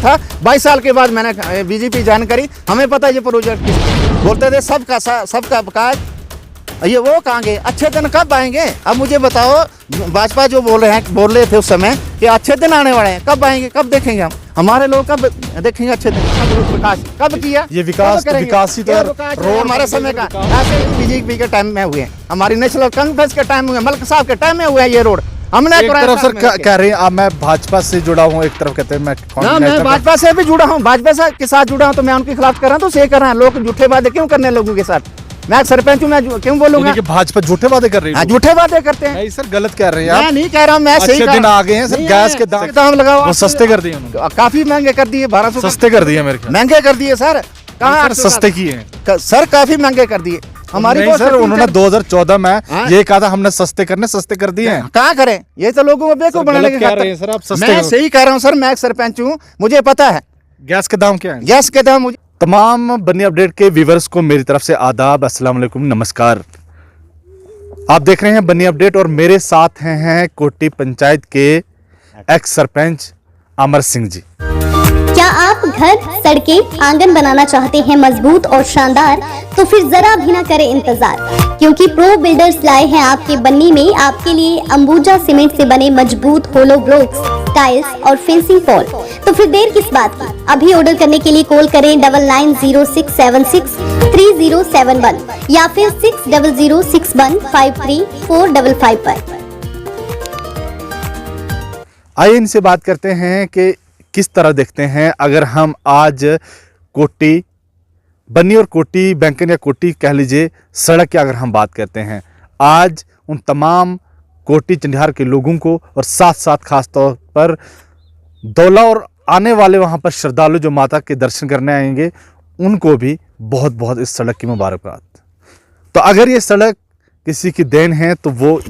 था। 22 साल के बाद मैंने बीजेपी ज्वाइन करी, हमें पता है ये प्रोजेक्ट बोलते थे सबका विकास, ये वो कहाँ गए? अच्छे दिन कब आएंगे? अब मुझे बताओ, भाजपा जो बोल रहे थे उस समय कि अच्छे दिन आने वाले हैं, कब आएंगे, कब देखेंगे हम? हमारे लोग कब देखेंगे अच्छे दिन? विकास कब किया? ये विकास ही तो रोड हमारे समय का ऐसे बीजेपी के टाइम में हुए हैं, हमारी नेशनल कांग्रेस के टाइम में, मलिक साहब के टाइम में हुए हैं ये रोड। हमने एक तरफ सर कह रहे हैं मैं भाजपा से जुड़ा हूँ, एक तरफ कहते हैं मैं भाजपा से भी जुड़ा हूँ, भाजपा के साथ जुड़ा हूँ, तो मैं उनके खिलाफ कर रहा हूँ, तो सही कर रहे हैं लोग। झूठे वादे क्यों करने लोगों के साथ? मैं सरपंच हूँ, मैं क्यों बोलूंगा कि भाजपा झूठे वादे कर रही है? झूठे वादे करते हैं। नहीं सर, गलत कह रहे हैं मैं नहीं कह रहा हूँ, मैं सही अच्छे दिन आ गए हैं सर। गैस के दाम लगाओ, वो सस्ते कर दिए उन्होंने, काफी महंगे कर दिए, 1200 सस्ते कर दिए मेरे ख्याल, महंगे कर दिए सर। कहाँ सस्ते किए हैं सर? काफी महंगे कर दिए हमारी सर। उन्होंने 2014 में ये कहा था हमने सस्ते करने, सस्ते कर दिए हैं। कहाँ करें? ये तो लोगों को बेवकूफ बनाने की कह रहे हैं सर आप सस्ते। मैं सही कह रहा हूँ सर, मैं एक सरपंच हूँ, मुझे पता है गैस के दाम क्या है। गैस के दाम मुझे। तमाम बन्नी अपडेट के व्यूअर्स को मेरी तरफ से आदाब, अस्सलाम वालेकुम, नमस्कार। आप देख रहे हैं बन्नी अपडेट और मेरे साथ हैं कोटी पंचायत के एक्स सरपंच अमर सिंह जी। क्या आप घर, सड़कें, आंगन बनाना चाहते हैं मजबूत और शानदार? तो फिर जरा भी ना करें इंतजार, क्योंकि प्रो बिल्डर्स लाए हैं आपके बन्नी में आपके लिए अंबुजा सीमेंट से बने मजबूत होलो ब्लॉक्स, टाइल्स और फेंसिंग पॉल। तो फिर देर किस बात की? अभी ऑर्डर करने के लिए कॉल करें 9906763071 या फिर 6006153455 पर। आइए इनसे बात करते हैं कि किस तरह देखते हैं अगर हम आज कोटी बन्नी और कोटी बैंकन या कोटी कह लीजिए सड़क की अगर हम बात करते हैं, आज उन तमाम कोटी चंडियार के लोगों को और साथ साथ खास तौर पर दौला और आने वाले वहां पर श्रद्धालु जो माता के दर्शन करने आएंगे उनको भी बहुत बहुत इस सड़क की मुबारकबाद। तो अगर ये सड़क किसी की देन है तो वो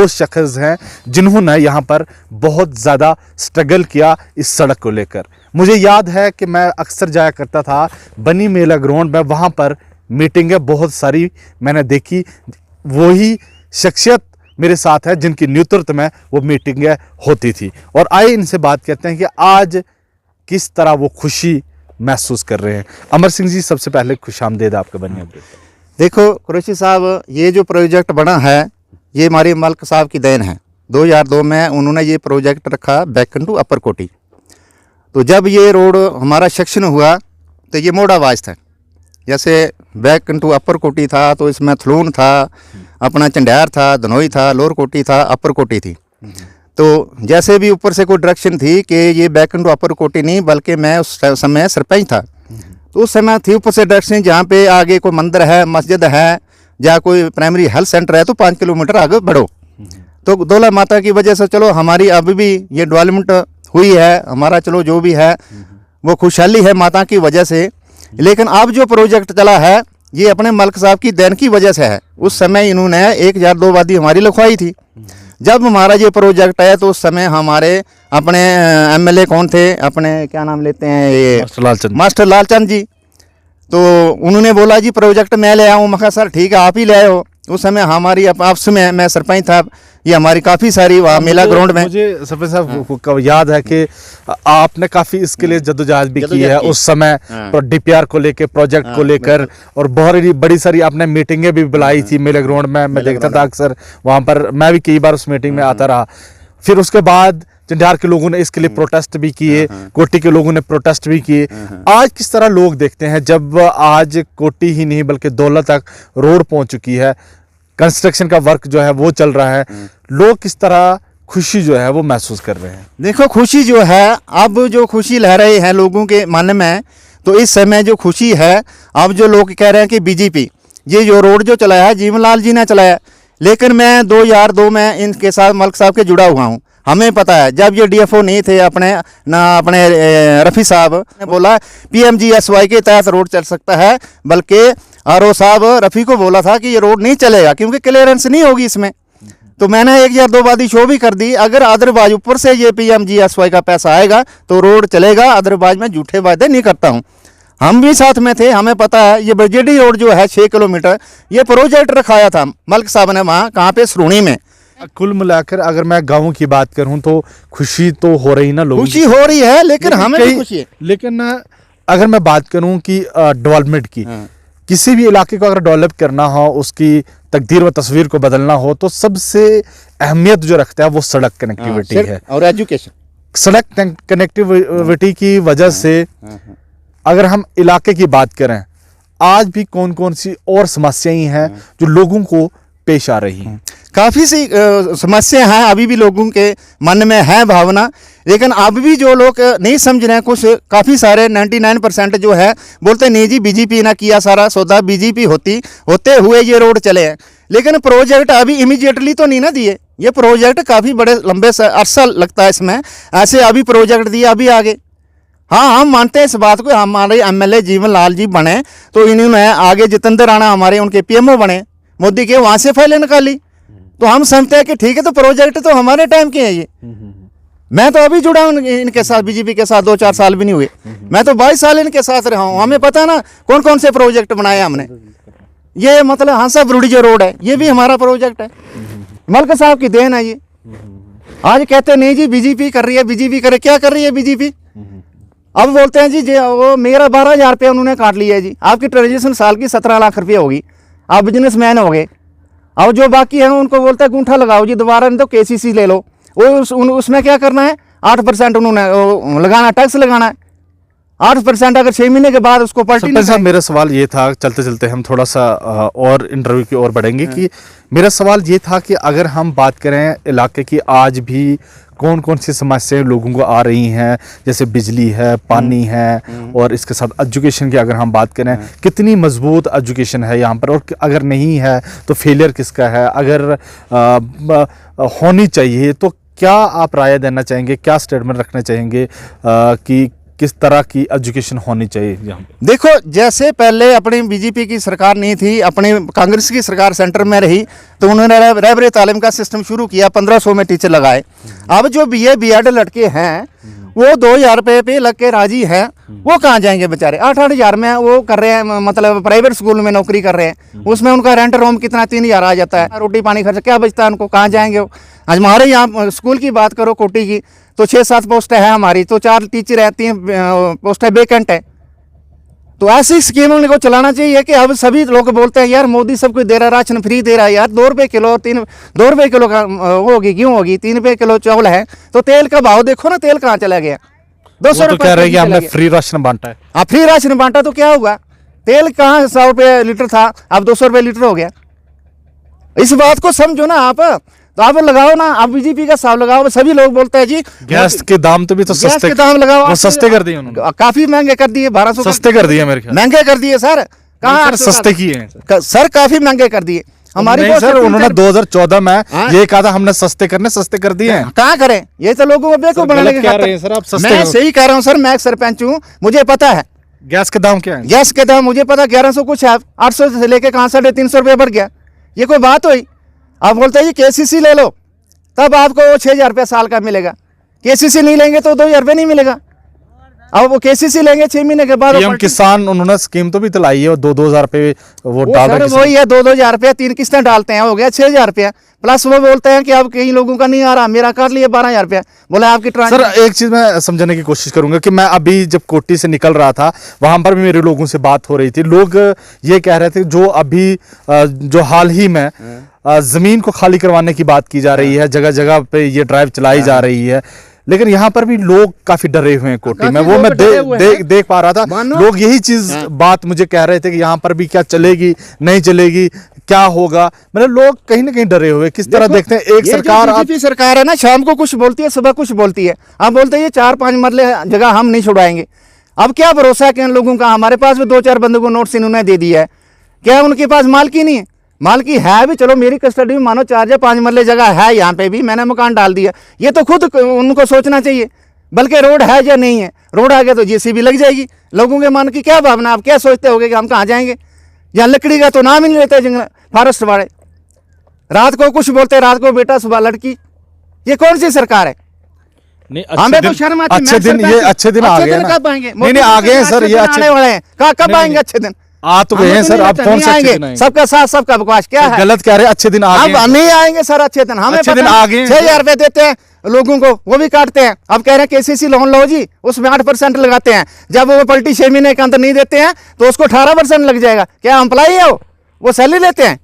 शख्स हैं जिन्होंने यहाँ पर बहुत ज़्यादा स्ट्रगल किया इस सड़क को लेकर। मुझे याद है कि मैं अक्सर जाया करता था बनी मेला ग्राउंड में, वहाँ पर मीटिंगें बहुत सारी मैंने देखी। वही शख्सियत मेरे साथ है जिनकी नेतृत्व में वो मीटिंगें होती थी। और आइए इनसे बात करते हैं कि आज किस तरह वो खुशी महसूस कर रहे हैं। अमर सिंह जी, सबसे पहले खुशामदीद आपका बन्नी अपडेट। देखो कुरैशी साहब, ये जो प्रोजेक्ट बना है ये हमारे मलिक साहब की देन है। 2002 में उन्होंने ये प्रोजेक्ट रखा बैकन टू अपर कोटी। तो जब ये रोड हमारा सेक्शन हुआ तो ये मोड़ाबाज था। जैसे बैकन टू अपर कोटी था तो इसमें थलून था, अपना चंडियार था, धनोई था, लोअर कोटी था, अपर कोटी थी। तो जैसे भी ऊपर से कोई डायरेक्शन थी कि ये बैकन टू अपर कोटी नहीं, बल्कि मैं उस समय सरपंच था, तो उस समय थी ऊपर से डायरेक्शन जहाँ पे आगे कोई मंदिर है, मस्जिद है, या कोई प्राइमरी हेल्थ सेंटर है तो 5 किलोमीटर आगे बढ़ो। तो दौला माता की वजह से चलो हमारी अब भी ये डेवलपमेंट हुई है, हमारा चलो जो भी है वो खुशहाली है माता की वजह से। लेकिन अब जो प्रोजेक्ट चला है ये अपने मलिक साहब की देन की वजह से है। उस समय इन्होंने 1002 वादी हमारी लिखवाई थी। जब हमारा ये प्रोजेक्ट आया तो उस समय हमारे अपने एमएलए कौन थे, अपने क्या नाम लेते हैं, ये मास्टर लालचंद जी। तो उन्होंने बोला जी प्रोजेक्ट मैं ले आऊँ। मैं कहा सर ठीक है आप ही ले आए हो। उस समय हमारी आपस में, मैं सरपंच था, ये हमारी काफ़ी सारी वहाँ मेला ग्राउंड में। मुझे सरपंच साहब को याद है कि आपने काफ़ी इसके लिए जद्दोजहद भी की है उस समय, डीपीआर को लेकर, प्रोजेक्ट को लेकर, और बहुत बड़ी सारी आपने मीटिंगें भी बुलाई थी मेला ग्राउंड में। मैं देखता था अक्सर वहाँ पर, मैं भी कई बार उस मीटिंग में आता रहा। फिर उसके बाद चंडियार के लोगों ने इसके लिए प्रोटेस्ट भी किए, कोटी के लोगों ने प्रोटेस्ट भी किए। आज किस तरह लोग देखते हैं जब आज कोटी ही नहीं बल्कि दौला तक रोड पहुंच चुकी है, कंस्ट्रक्शन का वर्क जो है वो चल रहा है, लोग किस तरह खुशी जो है वो महसूस कर रहे हैं? देखो खुशी जो है, अब जो खुशी लह रहे हैं लोगों के मन में, तो इस समय जो खुशी है, अब जो लोग कह रहे हैं कि बीजेपी ये जो रोड जो चलाया है जीवन लाल जी ने चलाया। लेकिन मैं 2002 में इनके साथ मलिक साहब के जुड़ा हुआ हूँ। हमें पता है जब ये डीएफओ नहीं थे अपने रफ़ी साहब ने बोला PMGSY के तहत रोड चल सकता है, बल्कि RO साहब रफ़ी को बोला था कि ये रोड नहीं चलेगा क्योंकि क्लियरेंस नहीं होगी इसमें। तो मैंने 1002 वादी शो भी कर दी, अगर अदरवाइज ऊपर से ये PMGSY का पैसा आएगा तो रोड चलेगा, अदरवाइज मैं झूठे वादे नहीं करता हूँ। हम भी साथ में थे, हमें पता है। ये BJD रोड जो है 6 किलोमीटर, ये प्रोजेक्ट रखाया था मलिक साहब ने वहाँ, कहाँ पे, सरूणी में। कुल मिलाकर अगर मैं गाँव की बात करूं तो खुशी तो हो रही ना लोगों खुशी हो रही है, लेकिन हमें भी खुशी है। लेकिन अगर मैं बात करूं कि डेवलपमेंट की, हाँ। किसी भी इलाके को अगर डेवलप करना हो, उसकी तकदीर व तस्वीर को बदलना हो, तो सबसे अहमियत जो रखता है वो सड़क कनेक्टिविटी है और एजुकेशन। सड़क कनेक्टिविटी की वजह से अगर हम इलाके की बात करें, आज भी कौन कौन सी और समस्याएं हैं जो लोगों को पेश आ रही हैं? काफ़ी सी समस्या हैं, अभी भी लोगों के मन में है भावना, लेकिन अब भी जो लोग नहीं समझ रहे हैं, कुछ काफ़ी सारे 99% जो है बोलते हैं नहीं जी बीजेपी ना किया सारा सौदा, बीजेपी होते हुए ये रोड चले हैं। लेकिन प्रोजेक्ट अभी इमीडिएटली तो नहीं ना दिए, ये प्रोजेक्ट काफ़ी बड़े लंबे अरसा लगता है इसमें, ऐसे अभी प्रोजेक्ट दिए अभी आगे। हाँ, हम मानते हैं इस बात को, हमारे एमएलए जीवन लाल जी बने तो इन्होंने आगे जितेंद्र राणा हमारे उनके पीएमओ बने, मोदी के वहाँ से फाइलें निकाली, तो हम समझते हैं कि ठीक है, तो प्रोजेक्ट तो हमारे टाइम के हैं ये। मैं तो अभी जुड़ा हूँ इनके साथ, बीजेपी के साथ 2-4 साल भी नहीं हुए, मैं तो 22 साल इनके साथ रहा हूँ। हमें पता ना कौन कौन से प्रोजेक्ट बनाए हमने। ये मतलब हांसा ब्रुडी जो रोड है ये भी हमारा प्रोजेक्ट है, मलक साहब की देन है ये। आज कहते नहीं जी बीजेपी कर रही है, बीजेपी करे, क्या कर रही है बीजेपी? अब बोलते हैं जी वो मेरा 12,000 रुपया उन्होंने काट लिया है जी, आपकी ट्रांजेक्शन साल की 17 लाख रुपया होगी, आप बिजनेसमैन हो गए। अब जो बाकी है उनको बोलता है गूंठा लगाओ जी दोबारा, नहीं तो केसीसी ले लो। वो उसमें क्या करना है, 8% उन्होंने लगाना, टैक्स लगाना है 8%। अगर 6 महीने के बाद उसको पलटी नहीं। साहब मेरा सवाल ये था, चलते चलते हम थोड़ा सा और इंटरव्यू की ओर बढ़ेंगे, कि मेरा सवाल ये था कि अगर हम बात करें इलाके की, आज भी कौन कौन सी समस्याएं लोगों को आ रही हैं, जैसे बिजली है, पानी है, और इसके साथ एजुकेशन की अगर हम बात करें, कितनी मजबूत एजुकेशन है यहाँ पर, और अगर नहीं है तो फेलियर किसका है, अगर होनी चाहिए तो क्या आप राय देना चाहेंगे, क्या स्टेटमेंट रखना चाहेंगे कि किस तरह की एजुकेशन होनी चाहिए यहाँ पे? देखो, जैसे पहले अपनी बीजेपी की सरकार नहीं थी, अपनी कांग्रेस की सरकार सेंटर में रही, तो उन्होंने रहबरे तालीम का सिस्टम शुरू किया, 1500 में टीचर लगाए। अब जो बीए बीएड लड़के हैं वो 2,000 रुपये पे लग के राजी हैं, वो कहाँ जाएंगे बेचारे? 8-8 हज़ार में वो कर रहे हैं, मतलब प्राइवेट स्कूल में नौकरी कर रहे हैं, उसमें उनका रेंट रूम कितना 3,000 आ जाता है, रोटी पानी खर्च क्या बचता है उनको, कहाँ जाएंगे वो? आज हमारे यहाँ स्कूल की बात करो कोटी की, तो 6-7 पोस्ट है हमारी, तो 4 टीचर है, 3 पोस्ट है वेकेंट है। तो ऐसी स्कीम उनको चलाना चाहिए कि अब सभी लोग बोलते हैं यार मोदी सब कुछ दे रहा है, राशन फ्री दे रहा है यार, 2 रुपये किलो, 2 रुपये किलो का होगी, क्यों होगी, 3 रुपये किलो चावल है, तो तेल का भाव देखो ना, तेल कहाँ चला गया, 200 रुपये कह रहे हैं कि हमने फ्री राशन बांटा है। हाँ, फ्री राशन बांटा तो क्या हुआ, तेल कहाँ 100 रुपये लीटर था, अब 200 रुपये लीटर हो गया। इस बात को समझो ना आप, तो आप लगाओ ना, आप बीजेपी का हिसाब लगाओ। सभी लोग बोलते हैं जी गैस के दाम तो भी तो गैस सस्ते के दाम लगाओ, वो सस्ते कर दिए उन्होंने, काफी महंगे कर दिए, 1200 सस्ते कर दिए मेरे ख्याल, महंगे कर दिए सर, कहाँ सस्ते किए हैं सर, काफी महंगे कर दिए हमारी नहीं सर, उन्होंने 2014 में हाँ? ये कहा था हमने सस्ते कर दिए हैं। कहाँ करें, ये तो लोगों को बेवकूफ बनाने के रहे हैं सर आप, सस्ते मैं सही कह रहा हूँ सर, मैं एक सरपंच हूँ, मुझे पता है गैस के दाम क्या है, गैस के दाम मुझे पता, 1100 कुछ है, 800 से लेके कहाँ 350 रुपये बढ़ गया, ये कोई बात हुई? आप बोलते हैं जी केसीसी ले लो, तब आपको 6,000 रुपया साल का मिलेगा, केसीसी नहीं लेंगे तो 2,000 रुपये नहीं मिलेगा। अब वो केसीसी लेंगे 6 महीने के बाद, पीएम किसान उन्होंने स्कीम तो भी चलाई है, 2,000 रुपये वो डाल रहे हैं, वही है 2,000 रुपया, 3 किस्तें डालते हैं, हो गया 6,000 रुपया, प्लस वो बोलते हैं कि अब कई लोगों का नहीं आ रहा, मेरा काट लिया 12,000 रुपया, बोला आपकी सर एक चीज मैं समझने की कोशिश करूंगा कि मैं अभी जब कोटी से निकल रहा था, वहां पर भी मेरे लोगों से बात हो रही थी, लोग ये कह रहे थे जो अभी जो हाल ही में जमीन को खाली करवाने की बात की जा रही है, जगह जगह पे ये ड्राइव चलाई जा रही है, लेकिन यहाँ पर भी लोग काफी डरे हुए हैं कोटी में, वो मैं देख पा रहा था, लोग यही चीज बात मुझे कह रहे थे कि यहाँ पर भी क्या चलेगी नहीं चलेगी, क्या होगा, मतलब लोग कहीं ना कहीं डरे हुए। किस तरह देखते हैं एक सरकार है ना, शाम को कुछ बोलती है, सुबह कुछ बोलती है, आप बोलते हैं ये 4-5 मरले जगह हम नहीं छुड़ाएंगे, अब क्या भरोसा है कि इन लोगों का? हमारे पास भी 2-4 बंदों को नोट्स इन्होंने दे दिया है, क्या उनके पास मालकी नहीं है? मालकी है भी, चलो मेरी कस्टडी में मानो 4 या 5 मरले जगह है, यहाँ पे भी मैंने मकान डाल दिया, ये तो खुद उनको सोचना चाहिए, बल्कि रोड है या नहीं है, रोड आ गया तो जेसीबी लग जाएगी। लोगों के मन की क्या भावना, आप क्या सोचते होगे कि हम कहाँ जाएंगे? यहाँ लकड़ी का तो नाम ही नहीं लेते जंगल फॉरेस्ट वाले, रात को कुछ बोलते, रात को बेटा सुबह लड़की, ये कौन सी सरकार है? हमें तो शर्म आती है। अच्छे दिन आ गए, कब आएंगे? नहीं आ गए सर, ये आने वाले हैं, कब आएंगे अच्छे दिन? आ तो गए हैं सर, अब कौन से अच्छे दिन आएंगे? सबका साथ सबका विकास क्या है? गलत कह रहे हैं, अच्छे दिन आ गए अब हैं। नहीं आएंगे सर अच्छे दिन, हमें अच्छे दिन आ गए हैं। 6,000 रुपए देते हैं लोगों को, वो भी काटते हैं। अब कह रहे हैं केसीसी लोन लो जी, उसमें 8% लगाते हैं। जब वो पलटी 6 महीने के अंदर नहीं देते हैं तो उसको 18% लग जाएगा। क्या एम्प्लॉई है वो सैलरी लेते हैं?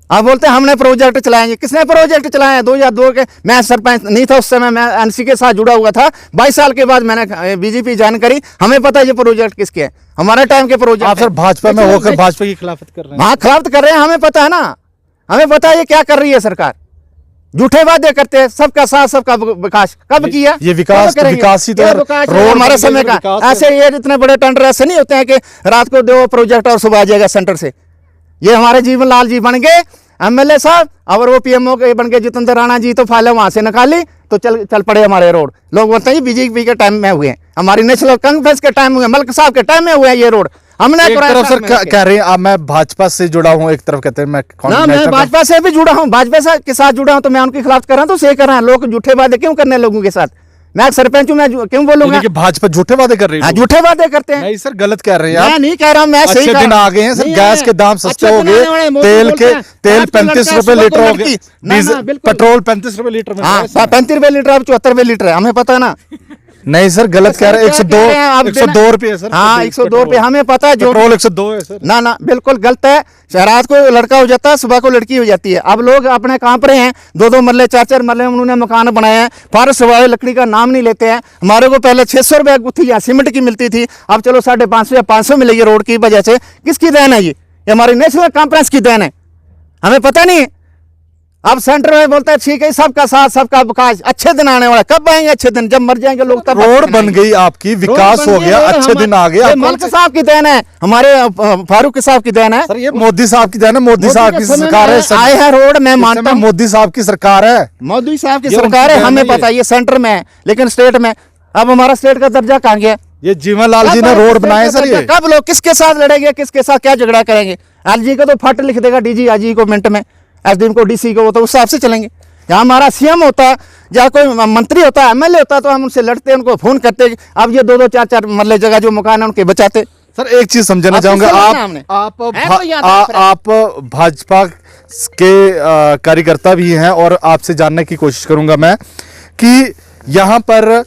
अब बोलते हैं हमने प्रोजेक्ट चलाएंगे। किसने प्रोजेक्ट चलाया? 2002 के, मैं सरपंच नहीं था उस समय, मैं एनसी के साथ जुड़ा हुआ था। 22 साल के बाद मैंने बीजेपी ज्वाइन करी। हमें पता है ये प्रोजेक्ट किसके हैं, हमारे टाइम के प्रोजेक्ट। आप सर भाजपा में होकर भाजपा की खिलाफत कर रहे हैं। हाँ खिलाफत कर रहे हैं, हमें पता है ना, हमें पता है ये क्या कर रही है सरकार। झूठे वादे करते हैं, सबका साथ सबका विकास। कब किया ये विकास कब करेंगे? विकास ही तो ये है। विकास रोड हमारे बन समय गए, का। विकास ऐसे ये इतने बड़े टेंडर ऐसे नहीं होते हैं कि रात को दो प्रोजेक्ट और सुबह आ जाएगा सेंटर से। ये हमारे जीवन लाल जी बन गए एमएलए साहब, और वो पीएमओ के बन गए जितेंद्र राणा जी, तो फाइलें वहां से निकाली तो चल पड़े हमारे रोड। लोग बोलते हैं बीजेपी के टाइम में हुए, हमारी नेशनल कांग्रेस के टाइम हुए, मलिक साहब के टाइम में हुए ये रोड। हमने एक तरफ सर कह रहे हैं अब मैं भाजपा से जुड़ा हूं, एक तरफ कहते हैं मैं ना, मैं भाजपा से भी जुड़ा हूं, भाजपा के साथ जुड़ा हूं, तो मैं उनके खिलाफ कर रहा हूं तो सही कर रहा हूं। लोग झूठे वादे क्यों करने लोगों के साथ? मैं एक सरपंच हूं, मैं क्यों बोलूंगा? भाजपा झूठे वादे कर रही है। झूठे वादे करते हैं। नहीं सर गलत कह रहे हैं मैं आप। नहीं कह रहा हूं, मैं सही अच्छे कह दिन रहा हूं। आ गए हैं सर, नहीं गैस आए। के दाम सस्ते अच्छे हो दिन आने गए, वाले हैं, मोदी तेल बोलते हैं, तेल आज के 35 लड़का रुपए लीटर हो सुबह को गए, लड़की। ना, डीजल बिल्कुल। पेट्रोल 35 रुपए लीटर में है। 35 रुपए लीटर, अब 74 रुपए लीटर है, हमें पता है ना। नहीं सर गलत कह रहे हैं, 102 रुपए है सर। हाँ 102 रुपए, हमें पता है। जो पेट्रोल 102 है सर। ना बिल्कुल गलत है। रात को लड़का हो जाता है, सुबह को लड़की हो जाती है। अब लोग अपने कांप रहे हैं, 2-2 मरले 4-4 मरले उन्होंने मकान बनाए हैं, फारस वाले लकड़ी का नाम नहीं लेते हैं। हमारे को पहले 600 रुपए गुत्थी या सीमेंट की मिलती थी, अब चलो 550 या 500 मिलेगी रोड की वजह से। किसकी देन है ये हमारी नेशनल कॉन्फ्रेंस की देन है, हमें पता नहीं। अब सेंटर में बोलता है ठीक है सबका साथ सबका विकास, अच्छे दिन आने वाला। कब आएंगे अच्छे दिन? जब मर जाएंगे लोग तब। रोड बन गई आपकी, विकास हो गया, अच्छे दिन आ गए। मलिक साहब की देन है, हमारे फारूक साहब की देन है। सर ये मोदी साहब की देन है, मोदी साहब की सरकार है। आए हैं रोड, मैं मानता हूं मोदी साहब की सरकार है, मोदी साहब की ये सरकार है, उनकी हमें देन है पता है। ये सेंटर में है, लेकिन स्टेट में अब हमारा स्टेट का दर्जा कहाँ गया? ये जीवन लाल जी ने रोड बनाए सर। ये कब लोग किसके साथ लड़ेंगे, किसके साथ क्या झगड़ा करेंगे? एलजी को तो फट लिख देगा डीजी आजी को मिनट में, एसडीएम को डीसी को, तो उस हिसाब से चलेंगे। जहाँ हमारा सीएम होता, जहाँ कोई मंत्री होता, एमएलए होता, तो हम उनसे लड़ते, उनको फोन करते। अब ये 2-2 4-4 मरले जगह जो मकान है उनके बचाते। सर एक चीज समझना चाहूंगा, आप भाजपा के कार्यकर्ता भी हैं, और आपसे जानने की कोशिश करूंगा मैं कि यहाँ पर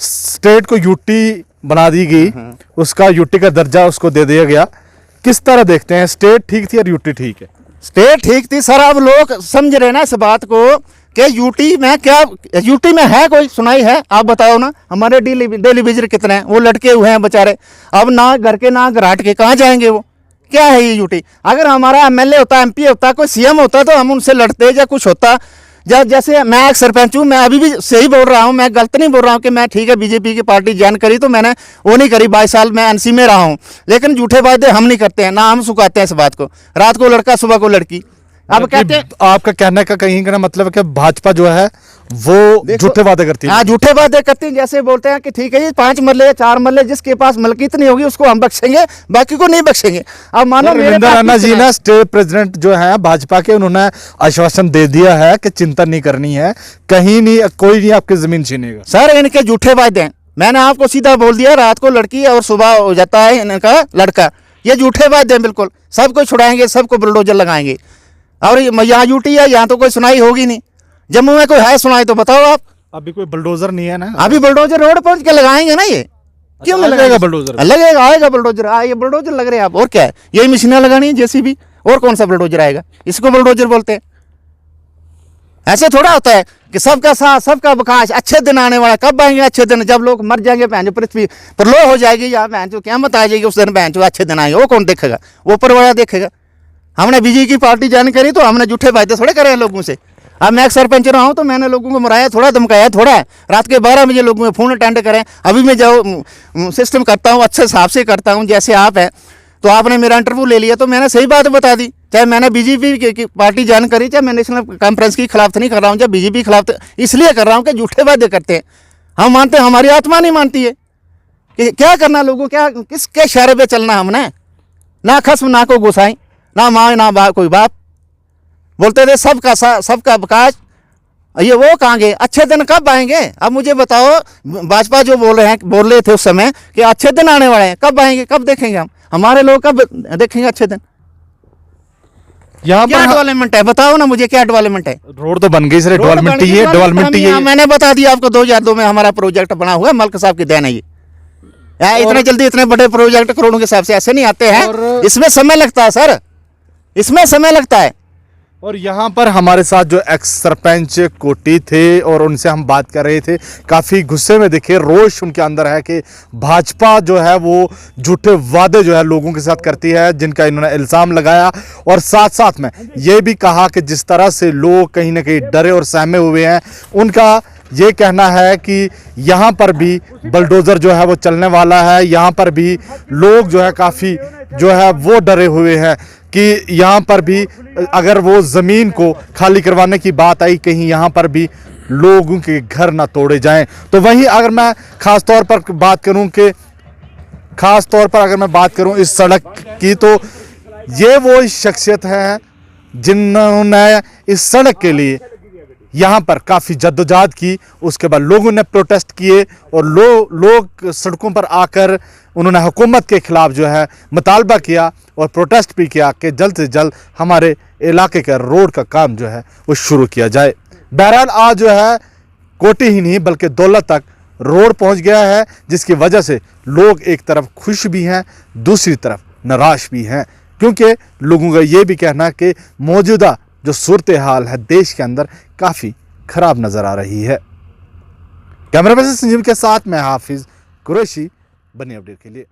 स्टेट को यूटी बना दी गई, उसका यूटी का दर्जा उसको दे दिया गया। किस तरह देखते हैं, स्टेट ठीक थी और यूटी ठीक है? स्टेट ठीक थी सर। अब लोग समझ रहे ना इस बात को कि यूटी में क्या, यूटी में है कोई सुनाई है? आप बताओ ना। हमारे डेली विजिट कितने हैं, वो लटके हुए हैं बेचारे। अब ना घर के ना घराट के, कहाँ जाएंगे वो? क्या है ये यूटी? अगर हमारा एमएलए होता, एमपी होता, कोई सीएम होता, तो हम उनसे लड़ते या कुछ होता। जैसे मैं एक सरपंच हूँ, मैं अभी भी सही बोल रहा हूँ, मैं गलत नहीं बोल रहा हूँ कि मैं ठीक है बीजेपी की पार्टी ज्वाइन करी तो मैंने वो नहीं करी। 22 साल मैं एनसी में रहा हूँ, लेकिन झूठे वादे हम नहीं करते हैं, ना हम सुखाते हैं इस बात को। रात को लड़का, सुबह को लड़की। अब कहते हैं, आपका कहने का कहीं का मतलब है कि भाजपा जो है वो झूठे वादे करती है। हाँ झूठे वादे करती है। जैसे बोलते हैं कि ठीक है ये 5 मरले या 4 मरले जिसके पास मलकियत नहीं होगी उसको हम बख्शेंगे, बाकी को नहीं बख्शेंगे। अब मानो रविंद्र राणा जी ने, स्टेट प्रेसिडेंट जो है भाजपा के, उन्होंने आश्वासन दे दिया है कि चिंता नहीं करनी है, कहीं नहीं, कोई नहीं आपकी जमीन छीनेगा। सर इनके झूठे वादे हैं, मैंने आपको सीधा बोल दिया, रात को लड़की और सुबह हो जाता है इनका लड़का। ये झूठे वादे हैं बिल्कुल। सबको छुड़ाएंगे, सबको बुलडोजर लगाएंगे। और यहाँ यूटी है, यहाँ तो कोई सुनाई होगी नहीं। जम्मू में कोई है सुनाई तो बताओ आप। अभी कोई बुलडोजर नहीं है ना? अभी बुलडोजर रोड पहुंच के लगाएंगे ना। ये क्यों नहीं लगेगा बुलडोजर? लगेगा, आएगा बुलडोजर। ये बुलडोजर लग रहे हैं आप, और क्या है? यही मशीनें लगानी है जेसीबी, और कौन सा बुलडोजर आएगा? इसको बुलडोजर बोलते हैं। ऐसे थोड़ा होता है कि सबका साथ सबका विकास, अच्छे दिन आने वाला। कब आएंगे अच्छे दिन? जब लोग मर जाएंगे, बहन जो पृथ्वी प्रलय हो जाएगी, या बहन जो क़यामत आ जाएगी, उस दिन बहन जो अच्छे दिन आएंगे। वो कौन देखेगा? वो ऊपर वाला देखेगा। हमने बीजेपी की पार्टी ज्वाइन करी तो हमने झूठे वादे थोड़े करे हैं लोगों से। अब मैं एक सरपंच रहा हूँ तो मैंने लोगों को मराया, थोड़ा धमकाया, थोड़ा रात के 12 बजे लोगों में फोन अटेंड करें। अभी मैं जो सिस्टम करता हूँ अच्छे हिसाब से करता हूँ। जैसे आप हैं तो आपने मेरा इंटरव्यू ले लिया तो मैंने सही बात बता दी। चाहे मैंने बीजेपी की पार्टी ज्वाइन करी, चाहे मैं नेशनल कॉन्फ्रेंस के खिलाफ नहीं कर रहा हूँ, चाहे बीजेपी के खिलाफ इसलिए कर रहा हूँ कि झूठे वादे करते हैं। हम मानते हैं, हमारी आत्मा नहीं मानती है कि क्या करना लोगों, क्या किसके इशारे पे चलना। हमने ना खस्म, ना को गुसाई, ना माँ ना कोई बाप। बोलते थे सबका सबका विकास। ये वो कहाँ गए? अच्छे दिन कब आएंगे? अब मुझे बताओ, भाजपा जो बोल रहे थे उस समय कि अच्छे दिन आने वाले हैं, कब आएंगे? कब देखेंगे हम? हमारे लोग कब देखेंगे अच्छे दिन? यहाँ क्या पर डेवलपमेंट है बताओ ना मुझे, क्या डेवलपमेंट है? रोड तो बन गई सर, रोड डेवलपमेंट बन ही गई, है, डेवलपमेंट ही है। मैंने बता दिया आपको 2002 में हमारा प्रोजेक्ट बना हुआ है, मल्क साहब की देन है ये। इतने जल्दी इतने बड़े प्रोजेक्ट करोड़ों के हिसाब से ऐसे नहीं आते हैं, इसमें समय लगता है सर, इसमें समय लगता है। और यहाँ पर हमारे साथ जो एक्स सरपंच कोटी थे और उनसे हम बात कर रहे थे, काफ़ी गुस्से में दिखे, रोष उनके अंदर है कि भाजपा जो है वो झूठे वादे जो है लोगों के साथ करती है, जिनका इन्होंने इल्ज़ाम लगाया। और साथ साथ में ये भी कहा कि जिस तरह से लोग कहीं ना कहीं डरे और सहमे हुए हैं, उनका ये कहना है कि यहाँ पर भी बलडोज़र जो है वो चलने वाला है। यहाँ पर भी लोग जो है काफ़ी जो है वो डरे हुए हैं कि यहाँ पर भी अगर वो ज़मीन को खाली करवाने की बात आई, कहीं यहाँ पर भी लोगों के घर ना तोड़े जाएं। तो वहीं अगर मैं ख़ास तौर पर बात करूं कि इस सड़क की, तो ये वो शख्सियत है जिन्होंने इस सड़क के लिए यहाँ पर काफ़ी जद्दोजहद की। उसके बाद लोगों ने प्रोटेस्ट किए और लोग सड़कों पर आकर उन्होंने हुकूमत के ख़िलाफ़ जो है मुतालबा किया और प्रोटेस्ट भी किया कि जल्द से जल्द हमारे इलाके का रोड का काम जो है वो शुरू किया जाए। बहरहाल आज जो है कोटी ही नहीं बल्कि दौलत तक रोड पहुँच गया है, जिसकी वजह से लोग एक तरफ खुश भी हैं, दूसरी तरफ निराश भी हैं, क्योंकि लोगों का ये भी कहना है कि मौजूदा जो सूरत हाल है देश के अंदर काफ़ी ख़राब नज़र आ रही है। कैमरा पर्सन संजीव के साथ मैं हाफिज़ कुरैशी, बनी अपडेट के लिए।